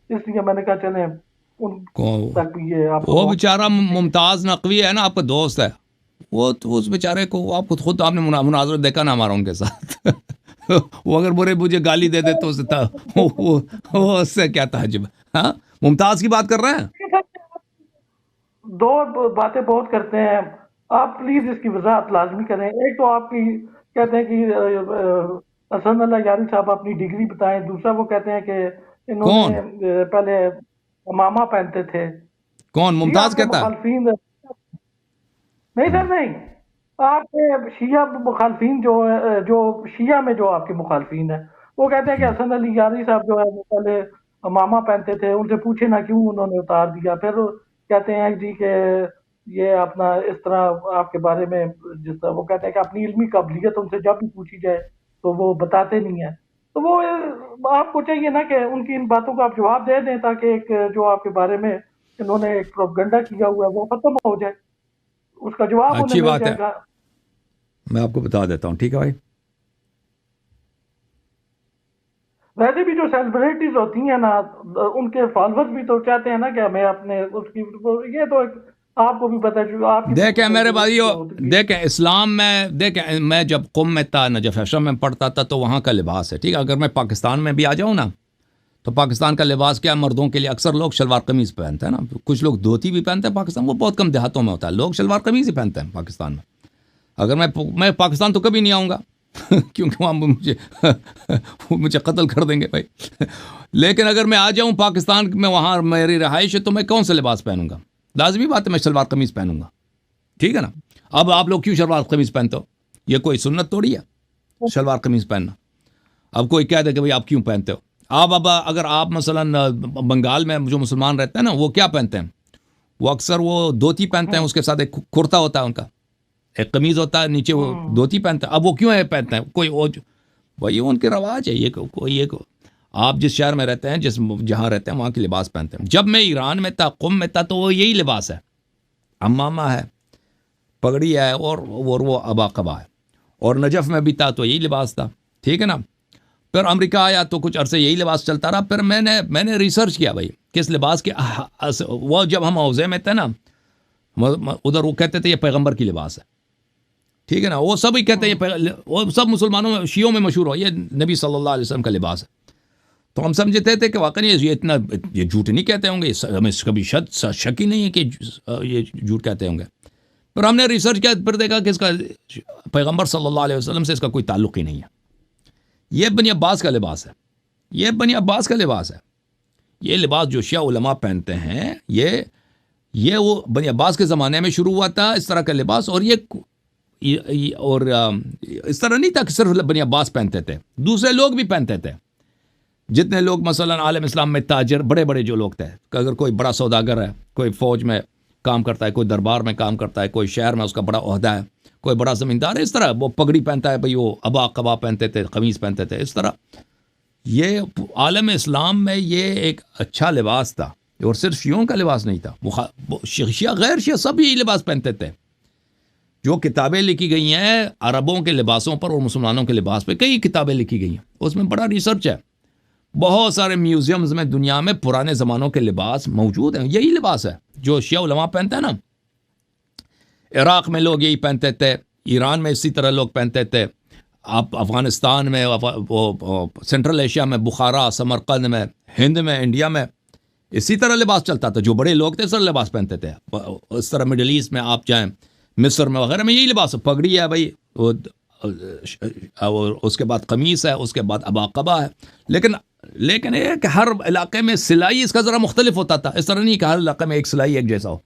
[SPEAKER 2] اس لیے میں نے کہا چلیں ان تک بھی یہ آپ
[SPEAKER 1] وہ بیچارہ ممتاز نقوی ہے نا، آپ کا دوست ہے وہ، تو اس بیچارے کو آپ خود آپ نے مناظر دیکھا نا ہمارا ان کے ساتھ. وہ اگر برے مجھے گالی دے دے تو وہ اس سے کیا تعجب. ہاں ممتاز کی بات کر رہے ہیں.
[SPEAKER 2] دو باتیں بہت کرتے ہیں آپ، پلیز اس کی وضاحت لازمی کریں. ایک تو آپ کی کہتے ہیں کہ حسن اللہ یاری صاحب اپنی ڈگری بتائیں. دوسرا وہ کہتے ہیں کہ انہوں نے پہلے امامہ پہنتے تھے.
[SPEAKER 1] کون ممتاز کہتا ہے؟
[SPEAKER 2] مخالفین نہیں سر نہیں، آپ کے شیعہ مخالفین جو شیعہ میں جو آپ کے مخالفین ہیں وہ کہتے ہیں کہ حسن علی یاری صاحب جو ہے وہ پہلے امامہ پہنتے تھے، ان سے پوچھے نہ کیوں انہوں نے اتار دیا. پھر کہتے ہیں جی کہ یہ اپنا اس طرح آپ کے بارے میں، جس طرح وہ کہتے ہیں کہ اپنی علمی قابلیت ان سے جب بھی پوچھی جائے تو وہ بتاتے نہیں ہیں. تو وہ آپ کو چاہیے نا کہ ان کی ان باتوں کا آپ جواب دے دیں، تاکہ ایک جو آپ کے بارے میں انہوں نے ایک پروپیگنڈا کیا ہوا ہے وہ ختم ہو جائے، اس کا جواب
[SPEAKER 1] اچھی
[SPEAKER 2] انہیں مل
[SPEAKER 1] بات ہے،
[SPEAKER 2] جائے گا.
[SPEAKER 1] میں آپ کو بتا دیتا ہوں. ٹھیک ہے بھائی.
[SPEAKER 2] ویسے بھی جو سیلیبریٹیز ہوتی ہیں نا، ان کے فالوورز بھی تو چاہتے ہیں نا کہ ہمیں اپنے اس کی، یہ تو آپ کو بھی پتہ ہے. آپ
[SPEAKER 1] دیکھیں میرے بھائیو، دیکھیں اسلام میں، دیکھیں میں جب قم میں تھا، نجف حشم میں پڑھتا تھا، تو وہاں کا لباس ہے. ٹھیک ہے، اگر میں پاکستان میں بھی آ جاؤں نا، تو پاکستان کا لباس کیا، مردوں کے لیے اکثر لوگ شلوار قمیض پہنتے ہیں نا. کچھ لوگ دھوتی بھی پہنتے ہیں پاکستان، وہ بہت کم دیہاتوں میں ہوتا ہے. لوگ شلوار قمیض ہی پہنتے ہیں پاکستان میں. اگر میں پاکستان تو کبھی نہیں آؤں گا کیونکہ وہاں مجھے قتل کر دیں گے بھائی. لیکن اگر میں آ جاؤں پاکستان میں، وہاں میری رہائش ہے، تو میں کون سا لباس پہنوں گا؟ لازمی بات ہے میں شلوار قمیض پہنوں گا. ٹھیک ہے نا. اب آپ لوگ کیوں شلوار قمیض پہنتے ہو؟ یہ کوئی سنت توڑی ہے شلوار قمیض پہننا. اب کوئی کہہ دے کہ بھائی آپ کیوں پہنتے ہو. اب اگر آپ مثلا بنگال میں جو مسلمان رہتے ہیں نا، وہ کیا پہنتے ہیں؟ وہ اکثر وہ دھوتی پہنتے ہیں، اس کے ساتھ ایک کرتا ہوتا ہے ان کا، ایک قمیض ہوتا ہے، نیچے وہ دھوتی پہنتے ہیں. اب وہ کیوں ہے پہنتے ہیں؟ کوئی وہی ان کے رواج ہے. یہ کوئی آپ جس شہر میں رہتے ہیں، جہاں رہتے ہیں، وہاں کے لباس پہنتے ہیں. جب میں ایران میں تھا، قم میں تھا، تو وہ یہی لباس ہے، امامہ ہے، پگڑی ہے، اور وہ ابا قبا ہے. اور نجف میں بھی تھا تو یہی لباس تھا. ٹھیک ہے نا. پھر امریکہ آیا تو کچھ عرصے یہی لباس چلتا رہا. پھر میں نے ریسرچ کیا بھائی کس لباس کے. وہ جب ہم حوضے میں تھے نا، ادھر وہ کہتے تھے یہ پیغمبر کی لباس ہے. ٹھیک ہے نا. وہ سب ہی کہتے ہیں، وہ سب مسلمانوں میں، شیعوں میں مشہور ہو، یہ نبی صلی اللہ علیہ وسلم کا لباس ہے. تو ہم سمجھتے تھے کہ واقعی یہ جھوٹ نہیں کہتے ہوں گے، ہمیں کبھی شک ہی نہیں ہے کہ یہ جھوٹ کہتے ہوں گے. پھر ہم نے ریسرچ کیا، پھر دیکھا کہ اس کا پیغمبر صلی اللہ علیہ وسلم سے اس کا کوئی تعلق ہی نہیں ہے. یہ بنی عباس کا لباس ہے، یہ بنی عباس کا لباس ہے. یہ لباس جو شیعہ علماء پہنتے ہیں یہ وہ بنی عباس کے زمانے میں شروع ہوا تھا اس طرح کا لباس، اور اور اس طرح نہیں تھا کہ صرف بنی عباس پہنتے تھے، دوسرے لوگ بھی پہنتے تھے. جتنے لوگ مثلا عالم اسلام میں تاجر بڑے بڑے جو لوگ تھے، کہ اگر کوئی بڑا سوداگر ہے، کوئی فوج میں کام کرتا ہے، کوئی دربار میں کام کرتا ہے، کوئی شہر میں اس کا بڑا عہدہ ہے، کوئی بڑا زمیندار ہے، اس طرح وہ پگڑی پہنتا ہے، بھئی وہ ابا قبا پہنتے تھے، قمیض پہنتے تھے. اس طرح یہ عالم اسلام میں یہ ایک اچھا لباس تھا، اور صرف شیعوں کا لباس نہیں تھا. شیعہ غیر شیعہ سب یہ لباس پہنتے تھے. جو کتابیں لکھی گئی ہیں عربوں کے لباسوں پر اور مسلمانوں کے لباس پہ، کئی کتابیں لکھی گئی ہیں، اس میں بڑا ریسرچ ہے. بہت سارے میوزیمز میں دنیا میں پرانے زمانوں کے لباس موجود ہیں. یہی لباس ہے جو شیعہ علماء پہنتے ہیں نا. عراق میں لوگ یہی پہنتے تھے، ایران میں اسی طرح لوگ پہنتے تھے، آپ افغانستان میں، سینٹرل ایشیا میں، بخارا، سمرقند میں، ہند میں، انڈیا میں اسی طرح لباس چلتا تھا. جو بڑے لوگ تھے سر لباس پہنتے تھے. اس طرح مڈل ایسٹ میں آپ جائیں، مصر میں وغیرہ میں یہی لباس، پگڑی ہے بھائی، اور اس کے بعد قمیص ہے، اس کے بعد ابا قبا ہے. لیکن یہ کہ ہر علاقے میں سلائی اس کا ذرا مختلف ہوتا تھا. اس طرح نہیں کہ ہر علاقے میں ایک سلائی ایک جیسا ہو.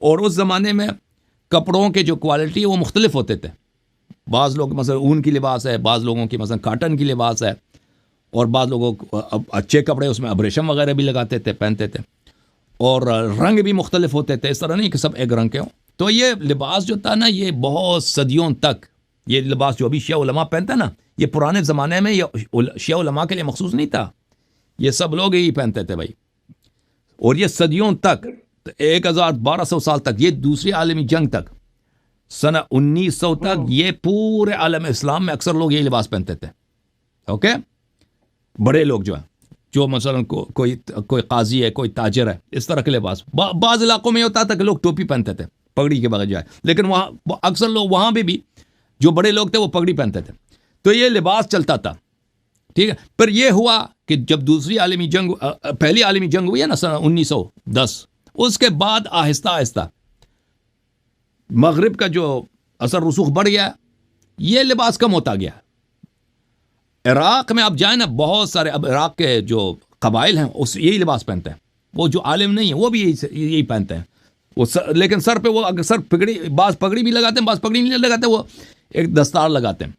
[SPEAKER 1] اور اس زمانے میں کپڑوں کے جو کوالٹی وہ مختلف ہوتے تھے. بعض لوگ مثلا اون کی لباس ہے، بعض لوگوں کی مثلا کاٹن کی لباس ہے، اور بعض لوگوں اچھے کپڑے اس میں ابریشم وغیرہ بھی لگاتے تھے، پہنتے تھے، اور رنگ بھی مختلف ہوتے تھے. اس طرح نہیں کہ سب ایک رنگ کے ہوں. تو یہ لباس جو تھا نا، یہ بہت صدیوں تک یہ لباس جو ابھی شیعہ علماء پہنتا نا، یہ پرانے زمانے میں یہ شیعہ علماء کے لیے مخصوص نہیں تھا. یہ سب لوگ یہی پہنتے تھے بھائی. اور یہ صدیوں تک، 1200 سال تک، یہ دوسری عالمی جنگ تک، سنہ 1900 تک، یہ پورے عالم اسلام میں اکثر لوگ یہی لباس پہنتے تھے. اوکے، بڑے لوگ جو ہیں، جو مثلا کوئی قاضی ہے، کوئی تاجر ہے، اس طرح کے لباس. بعض علاقوں میں یہ ہوتا تھا کہ لوگ ٹوپی پہنتے تھے پگڑی کے بغیر، لیکن وہاں اکثر لوگ وہاں بھی جو بڑے لوگ تھے وہ پگڑی پہنتے تھے. تو یہ لباس چلتا تھا. ٹھیک ہے. پھر یہ ہوا کہ جب دوسری عالمی جنگ، پہلی عالمی جنگ ہوئی ہے نا سنہ 1910، اس کے بعد آہستہ آہستہ مغرب کا جو اثر رسوخ بڑھ گیا، یہ لباس کم ہوتا گیا. عراق میں آپ جائیں نا، بہت سارے اب عراق کے جو قبائل ہیں یہی لباس پہنتے ہیں. وہ جو عالم نہیں ہیں وہ بھی یہی پہنتے ہیں. لیکن سر پہ وہ اکثر بعض پگڑی بھی لگاتے ہیں، بعض پگڑی نہیں لگاتے، وہ ایک دستار لگاتے ہیں،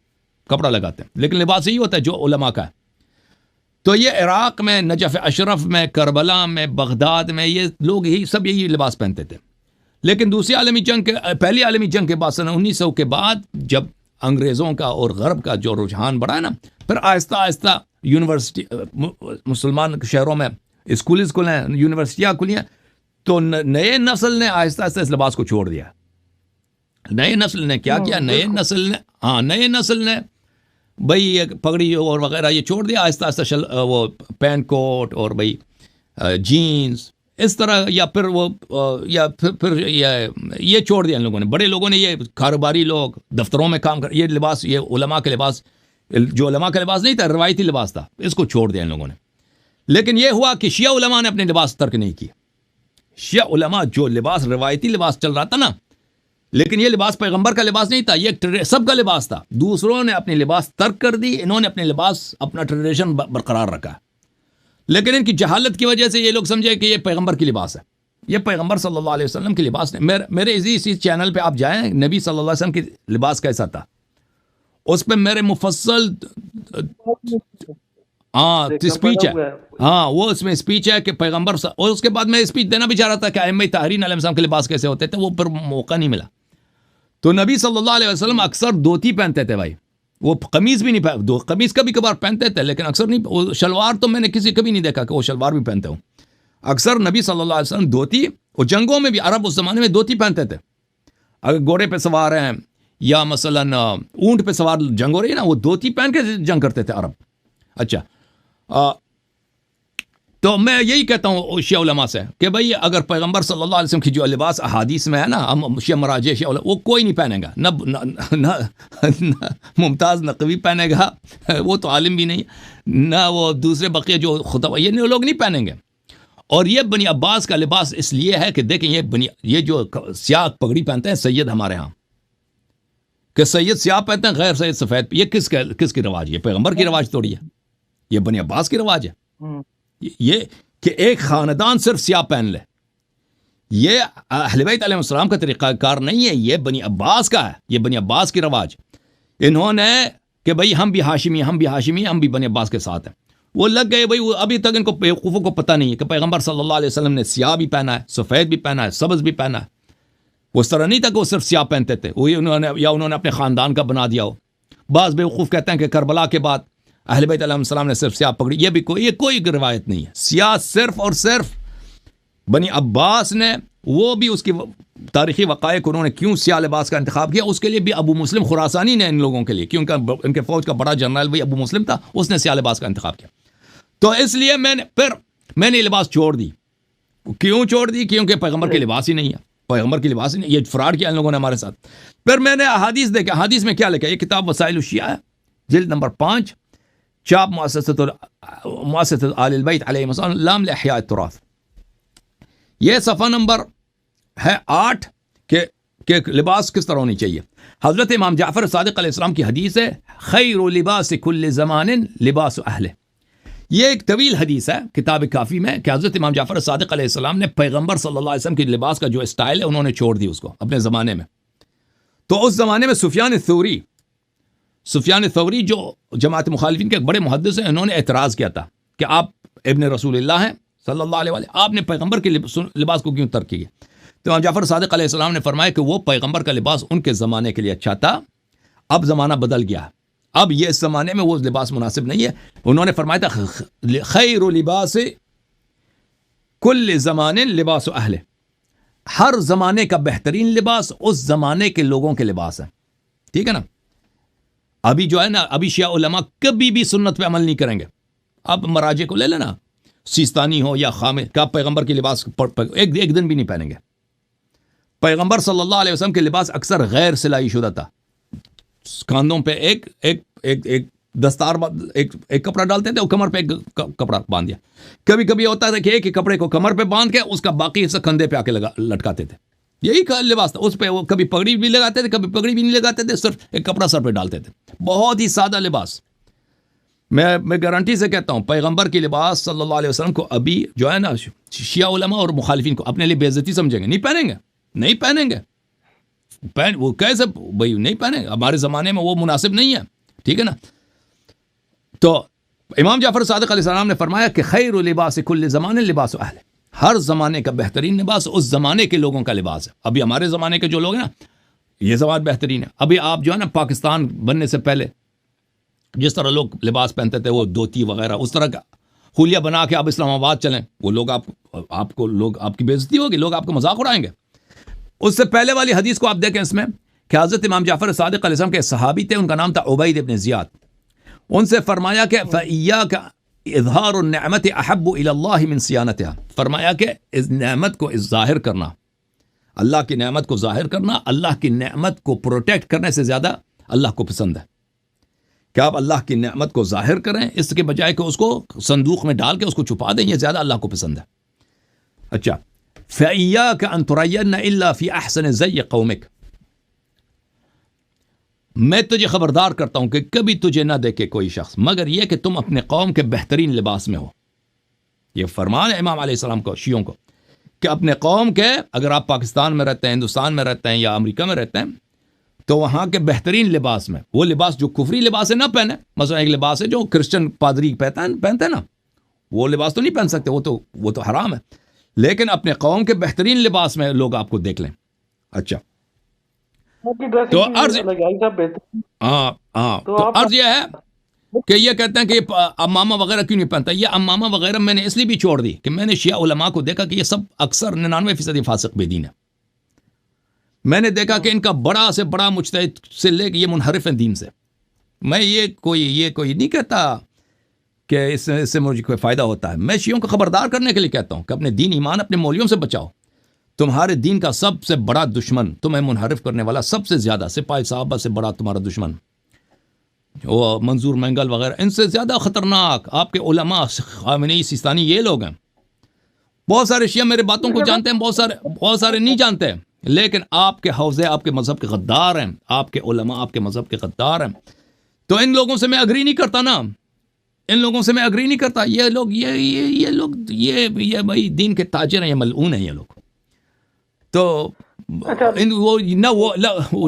[SPEAKER 1] کپڑا لگاتے ہیں، لیکن لباس یہی ہوتا ہے جو علماء کا ہے. تو یہ عراق میں، نجف اشرف میں، کربلا میں، بغداد میں، یہ لوگ سب یہی لباس پہنتے تھے. لیکن دوسری عالمی جنگ پہلی عالمی جنگ کے بعد سنہ 1900 کے بعد جب انگریزوں کا اور غرب کا جو رجحان بڑھا نا، پھر آہستہ آہستہ یونیورسٹی، مسلمان شہروں میں اسکولز کھلے ہیں، یونیورسٹیاں کھلی ہیں، تو نئے نسل نے آہستہ آہستہ اس لباس کو چھوڑ دیا. نئے نسل نے کیا کیا؟ نئے نسل نے بھائی یہ پگڑی اور وغیرہ یہ چھوڑ دیا آہستہ آہستہ. وہ پینٹ کوٹ اور بھائی جینز اس طرح، یا پھر وہ یا پھر یہ چھوڑ دیا ان لوگوں نے. بڑے لوگوں نے، یہ کاروباری لوگ دفتروں میں کام کر، یہ لباس، یہ علماء کے لباس، جو علماء کا لباس نہیں تھا، روایتی لباس تھا، اس کو چھوڑ دیا ان لوگوں نے. لیکن یہ ہوا کہ شیعہ علماء نے اپنے لباس ترک نہیں کیا. شیعہ علماء جو لباس، روایتی لباس چل رہا تھا نا، لیکن یہ لباس پیغمبر کا لباس نہیں تھا، یہ سب کا لباس تھا. دوسروں نے اپنے لباس ترک کر دی، انہوں نے اپنے لباس، اپنا ٹریڈیشن برقرار رکھا. لیکن ان کی جہالت کی وجہ سے یہ لوگ سمجھے کہ یہ پیغمبر کی لباس ہے. یہ پیغمبر صلی اللہ علیہ وسلم کی لباس نہیں. میرے اسی چینل پہ آپ جائیں، نبی صلی اللہ علیہ وسلم کی لباس کیسا تھا، اس پہ میرے مفصل اسپیچ ہے. وہ اس میں اسپیچ ہے کہ پیغمبر، اور اس کے بعد میں اسپیچ دینا بھی چاہ رہا تھا کہ ائمہ طاہرین علیہ السلام کے لباس کیسے ہوتے تھے، وہ پر موقع نہیں ملا. تو نبی صلی اللہ علیہ وسلم اکثر دھوتی پہنتے تھے بھائی. وہ قمیض بھی نہیں قمیض کبھی کبھار پہنتے تھے، لیکن اکثر نہیں. شلوار تو میں نے کبھی نہیں دیکھا کہ وہ شلوار بھی پہنتے ہوں. اکثر نبی صلی اللہ علیہ وسلم دھوتی، اور جنگوں میں بھی عرب اس زمانے میں دھوتی پہنتے تھے. اگر گھوڑے پہ سوار ہیں یا مثلا اونٹ پہ سوار جنگ ہو رہی ہے نا، وہ دھوتی پہن کے جنگ کرتے تھے عرب. اچھا، تو میں یہی کہتا ہوں شیعہ علماء سے کہ بھئی اگر پیغمبر صلی اللہ علیہ وسلم کی جو لباس احادیث میں ہے نا، ہم شیعہ مراجع شیعہ علماء، وہ کوئی نہیں پہنے گا. نہ ممتاز نقوی پہنے گا، وہ تو عالم بھی نہیں، نہ وہ دوسرے بقیہ جو خطبہ، یہ لوگ نہیں پہنیں گے. اور یہ بنی عباس کا لباس اس لیے ہے کہ دیکھیں یہ جو سیاہ پگڑی پہنتے ہیں سید ہمارے ہاں، کہ سید سیاہ پہنتے ہیں، غیر سید سفید. یہ کس کی رواج ہے؟ پیغمبر کی رواج تھوڑی ہے، یہ بنی عباس کی رواج ہے. یہ کہ ایک خاندان صرف سیاہ پہن لے. یہ اہل بیت علیہ السلام کا طریقہ کار نہیں ہے, یہ بنی عباس کا ہے, یہ بنی عباس کی رواج. انہوں نے کہ بھئی ہم بھی ہاشمی, ہم بھی ہاشمی, ہم بھی بنی عباس کے ساتھ ہیں. وہ لگ گئے بھئی, ابھی تک ان کو بیوقوفوں کو پتہ نہیں ہے کہ پیغمبر صلی اللہ علیہ وسلم نے سیاہ بھی پہنا ہے, سفید بھی پہنا ہے, سبز بھی پہنا ہے. وہ اس طرح نہیں تھا کہ وہ صرف سیاہ پہنتے تھے, وہی انہوں نے اپنے خاندان کا بنا دیا ہو. بعض بیوقوف کہتے ہیں کہ کربلا کے بعد اہل بیت علیہ السلام نے صرف سیاہ پکڑی. یہ کوئی روایت نہیں ہے. سیاہ صرف اور صرف بنی عباس نے, وہ بھی اس کی تاریخی وقائع انہوں نے کیوں سیاہ لباس کا انتخاب کیا, اس کے لیے بھی ابو مسلم خراسانی نے ان لوگوں کے لیے, کیونکہ ان کے فوج کا بڑا جنرل بھی ابو مسلم تھا, اس نے سیاہ لباس کا انتخاب کیا. تو اس لیے میں نے یہ لباس چھوڑ دی. کیوں چھوڑ دی؟ کیونکہ پیغمبر کے لباس ہی نہیں ہے, پیغمبر کی لباس ہی نہیں. یہ فراڈ کیا ان لوگوں نے ہمارے ساتھ. پھر میں نے احادیث دیکھا, احادیث میں کیا لکھا. یہ کتاب وسائل الشیعہ ہے, جلد نمبر 5, چاپ مؤسسۃ آل البیت علیہم السلام لاحیاء التراث. یہ صفحہ نمبر ہے 8 کہ لباس کس طرح ہونی چاہیے. حضرت امام جعفر صادق علیہ السلام کی حدیث ہے, خیر لباس کل زمان لباس اہل. یہ ایک طویل حدیث ہے کتاب کافی میں, کہ حضرت امام جعفر صادق علیہ السلام نے پیغمبر صلی اللہ علیہ وسلم کی لباس کا جو اسٹائل ہے انہوں نے چھوڑ دی اس کو اپنے زمانے میں. تو اس زمانے میں سفیان ثوری جو جماعت مخالفین کے ایک بڑے محدث ہیں, انہوں نے اعتراض کیا تھا کہ آپ ابن رسول اللہ ہیں صلی اللہ علیہ وسلم, آپ نے پیغمبر کے لباس کو کیوں ترک کیا. تو امام جعفر صادق علیہ السلام نے فرمایا کہ وہ پیغمبر کا لباس ان کے زمانے کے لیے اچھا تھا, اب زمانہ بدل گیا, اب یہ اس زمانے میں وہ لباس مناسب نہیں ہے. انہوں نے فرمایا تھا خیر لباس کل زمان لباس اہل, ہر زمانے کا بہترین لباس اس زمانے کے لوگوں کے لباس ہے. ٹھیک ہے نا. ابھی جو ہے نا, ابھی شیعہ علماء کبھی بھی سنت پہ عمل نہیں کریں گے. اب مراجع کو لے لینا, سیستانی ہو یا خامے, کہ آپ پیغمبر کے لباس ایک دن بھی نہیں پہنیں گے. پیغمبر صلی اللہ علیہ وسلم کے لباس اکثر غیر سلائی شدہ تھا. کاندھوں پہ ایک دستار ایک کپڑا ڈالتے تھے, اور کمر پہ ایک کپڑا باندھ دیا. کبھی کبھی ہوتا تھا کہ ایک ہی کپڑے کو کمر پہ باندھ کے اس کا باقی حصہ کندھے پہ آ کے لٹکاتے تھے. یہی لباس تھا. اس پہ وہ کبھی پگڑی بھی لگاتے تھے, کبھی پگڑی بھی نہیں لگاتے تھے, صرف ایک کپڑا سر پہ ڈالتے تھے. بہت ہی سادہ لباس. میں گارنٹی سے کہتا ہوں پیغمبر کی لباس صلی اللہ علیہ وسلم کو ابھی جو ہے نا شیعہ علماء اور مخالفین کو اپنے لیے بے عزتی سمجھیں گے, نہیں پہنیں گے. وہ کیسے بھائی نہیں پہنے, ہمارے زمانے میں وہ مناسب نہیں ہے. ٹھیک ہے نا. تو امام جعفر صادق علیہ السلام نے فرمایا کہ خیر لباس کل زمان لباس اہل, ہر زمانے کا بہترین لباس اس زمانے کے لوگوں کا لباس ہے. ابھی ہمارے زمانے کے جو لوگ ہیں نا, یہ زبان بہترین ہے. ابھی آپ جو ہے نا پاکستان بننے سے پہلے جس طرح لوگ لباس پہنتے تھے, وہ دھوتی وغیرہ, اس طرح کا خولیا بنا کے آپ اسلام آباد چلیں, وہ لوگ آپ کی بے عزتی ہوگی, لوگ آپ کو مذاق اڑائیں گے. اس سے پہلے والی حدیث کو آپ دیکھیں, اس میں کہ حضرت امام جعفر صادق علیہ السلام کے صحابی تھے, ان کا نام تھا عبید ابن زیاد. ان سے فرمایا کہ فَإِيَّاكَ اظہار النعمت احب الى اللہ من صیانتها, فرمایا کہ اس نعمت کو ظاہر کرنا, اللہ کی نعمت کو ظاہر کرنا, اللہ کی نعمت کو پروٹیکٹ کرنے سے زیادہ اللہ کو پسند ہے. کہ آپ اللہ کی نعمت کو ظاہر کریں اس کے بجائے کہ اس کو صندوق میں ڈال کے اس کو چھپا دیں, یہ زیادہ اللہ کو پسند ہے. اچھا, فَإِيَّاكَ أَن تُرَيَّنَّ إِلَّا فِي أَحْسَنِ زَيِّ قَوْمِكَ, میں تجھے خبردار کرتا ہوں کہ کبھی تجھے نہ دیکھے کوئی شخص مگر یہ کہ تم اپنے قوم کے بہترین لباس میں ہو. یہ فرمان ہے امام علیہ السلام کو شیعوں کو, کہ اپنے قوم کے, اگر آپ پاکستان میں رہتے ہیں, ہندوستان میں رہتے ہیں یا امریکہ میں رہتے ہیں, تو وہاں کے بہترین لباس میں, وہ لباس جو کفری لباس ہے نہ پہنے. مثلا ایک لباس ہے جو کرسچن پادری پہنتے ہیں نا, وہ لباس تو نہیں پہن سکتے, وہ تو حرام ہے. لیکن اپنے قوم کے بہترین لباس میں لوگ آپ کو دیکھ لیں. اچھا, تو عرض یہ ہے کہ یہ کہتے ہیں کہ امامہ وغیرہ کیوں نہیں پہنتا. یہ امامہ وغیرہ میں نے اس لیے بھی چھوڑ دی کہ میں نے شیعہ علماء کو دیکھا کہ یہ سب اکثر 99% فاسق بے دین ہے. میں نے دیکھا کہ ان کا بڑا سے بڑا مجتہد سے لے کے یہ منحرف ہیں دین سے. میں یہ کوئی نہیں کہتا کہ اس سے مجھے کوئی فائدہ ہوتا ہے. میں شیعوں کو خبردار کرنے کے لیے کہتا ہوں کہ اپنے دین ایمان اپنے مولیوں سے بچاؤ. تمہارے دین کا سب سے بڑا دشمن, تمہیں منحرف کرنے والا سب سے زیادہ, سپاہی صحابہ سے بڑا تمہارا دشمن وہ منظور مینگل وغیرہ, ان سے زیادہ خطرناک آپ کے علماء خامنئی سیستانی, یہ لوگ ہیں. بہت سارے شیعہ میرے باتوں کو جانتے ہیں, بہت سارے نہیں جانتے, لیکن آپ کے حوزے آپ کے مذہب کے غدار ہیں, آپ کے علماء آپ کے مذہب کے غدار ہیں. تو ان لوگوں سے میں اگری نہیں کرتا نا. ان لوگوں سے میں اگری نہیں کرتا. یہ لوگ یہ لوگ یہ بھائی دین کے تاجر ہیں, یہ ملعون ہیں یہ لوگ. تو
[SPEAKER 2] اچھا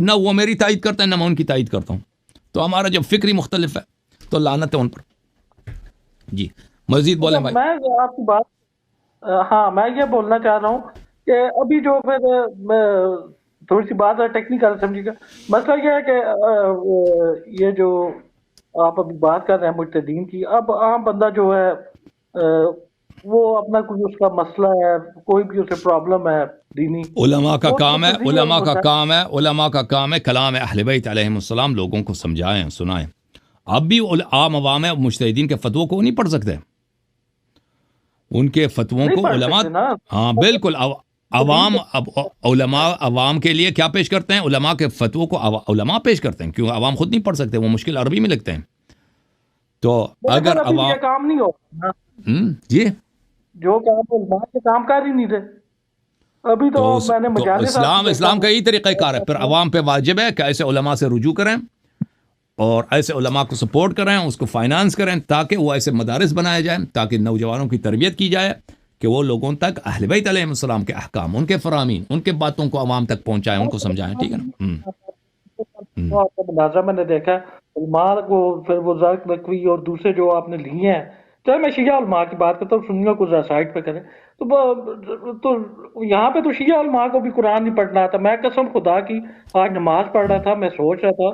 [SPEAKER 1] نہ وہ میری تائید کرتے ہیں نہ میں ان کی تائید کرتا ہوں. تو ہمارا جب فکری مختلف ہے تو لعنت ہے ان پر. جی مزید بولیں بھائی.
[SPEAKER 2] میں آپ کی بات ہاں میں یہ بولنا چاہ رہا ہوں کہ ابھی جو پھر تھوڑی سی بات ہے ٹیکنیکل سمجھیے گا. مسئلہ یہ ہے کہ یہ جو آپ ابھی بات کر رہے ہیں مجتہدین کی, اب عام بندہ جو ہے وہ اپنا کوئی اس کا مسئلہ ہے, کوئی بھی اسے پرابلم ہے دینی,
[SPEAKER 1] علماء کا
[SPEAKER 2] وہ
[SPEAKER 1] کام ہے,
[SPEAKER 2] تفصیل
[SPEAKER 1] علماء کا
[SPEAKER 2] ہوتا ہے.
[SPEAKER 1] کام ہے, علماء کا کام ہے کلام اہل بیت علیہم السلام لوگوں کو سمجھائیں سنائیں. اب بھی عام عوام ہے مجتہدین کے فتووں کو نہیں پڑھ سکتے, ان کے فتووں
[SPEAKER 2] نہیں
[SPEAKER 1] کو
[SPEAKER 2] پڑھ
[SPEAKER 1] علماء.
[SPEAKER 2] سکتے نا.
[SPEAKER 1] ہاں بالکل. عوام اب علماء عوام کے لیے کیا پیش کرتے ہیں, علماء کے فتووں کو علماء پیش کرتے ہیں, کیوں عوام خود نہیں پڑھ سکتے, وہ مشکل عربی میں لکھتے ہیں. تو اگر
[SPEAKER 2] ابھی
[SPEAKER 1] عوام
[SPEAKER 2] یہ کام نہیں ہو
[SPEAKER 1] جی
[SPEAKER 2] جو کام علماء کے کام کر ہی نہیں تھے ابھی تو میں نے
[SPEAKER 1] تو
[SPEAKER 2] مجالس
[SPEAKER 1] اسلام کا یہی طریقہ کار ہے. پھر عوام پہ واجب ہے کہ ایسے علماء سے رجوع کریں اور ایسے علماء کو سپورٹ کریں, اس کو فائنانس کریں تاکہ وہ ایسے مدارس بنائے جائیں, تاکہ نوجوانوں کی تربیت کی جائے کہ وہ لوگوں تک اہل بیت علیہ السلام کے احکام, ان کے فرامین, ان کے باتوں کو عوام تک پہنچائیں, ان کو سمجھائیں. ٹھیک ہے نا.
[SPEAKER 2] مناظرہ میں نے دیکھا علماء کو پھر وہ ذرق نقوی اور دوسرے جو آپ نے لیے ہیں, چاہے میں شیعہ علماء کی بات کرتا ہوں, سنیوں کو ذرا سائڈ پہ کریں, تو یہاں پہ تو شیعہ علماء کو بھی قرآن نہیں پڑھنا آتا. میں قسم خدا کی آج نماز پڑھ رہا تھا, میں سوچ رہا تھا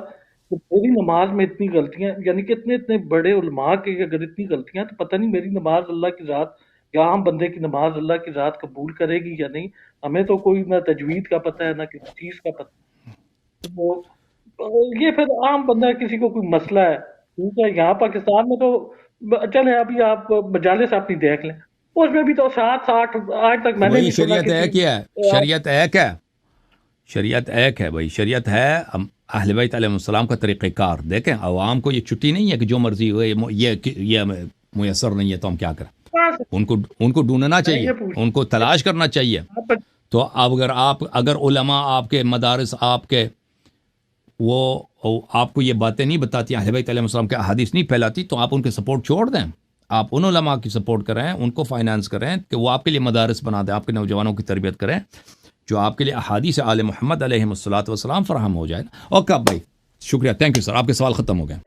[SPEAKER 2] کہ میری نماز میں اتنی غلطیاں, یعنی کہ اتنے بڑے علماء کی اگر اتنی غلطیاں, تو پتہ نہیں میری نماز اللہ کی ذات یا عام بندے کی نماز اللہ کی ذات قبول کرے گی یا نہیں. ہمیں تو کوئی نہ تجوید کا پتہ ہے نہ کسی چیز کا پتہ. تو یہ پھر عام بندہ کسی کو کوئی مسئلہ ہے, ٹھیک ہے, یہاں پاکستان میں تو چلے ابھی آپ مجالس اپنی دیکھ لیں, اس میں بھی تو 7-8 آج تک میں نے
[SPEAKER 1] وہی
[SPEAKER 2] نہیں سنا
[SPEAKER 1] شریعت ایک ہی ہے, شریعت ایک ہے, شریعت ایک ہے بھائی. شریعت ہے اہل بیت علیہ السلام کا طریقہ کار. دیکھیں عوام کو یہ چھٹی نہیں ہے کہ جو مرضی ہوئے, یہ میسر نہیں ہے تو ہم کیا کریں. ان کو ڈھونڈنا چاہیے, ان کو تلاش کرنا چاہیے. تو اگر علماء آپ کے مدارس آپ کے وہ آپ کو یہ باتیں نہیں بتاتی, اہل بیت علیہ السلام کے احادیث نہیں پھیلاتی, تو آپ ان کے سپورٹ چھوڑ دیں. آپ ان علماء کی سپورٹ کریں, ان کو فائنانس کریں کہ وہ آپ کے لیے مدارس بنا دیں, آپ کے نوجوانوں کی تربیت کریں, جو آپ کے لیے احادیث آل محمد علیہ الصلوۃ والسلام فراہم ہو جائے. اوکے بھائی, شکریہ, تھینک یو سر, آپ کے سوال ختم ہو گئے.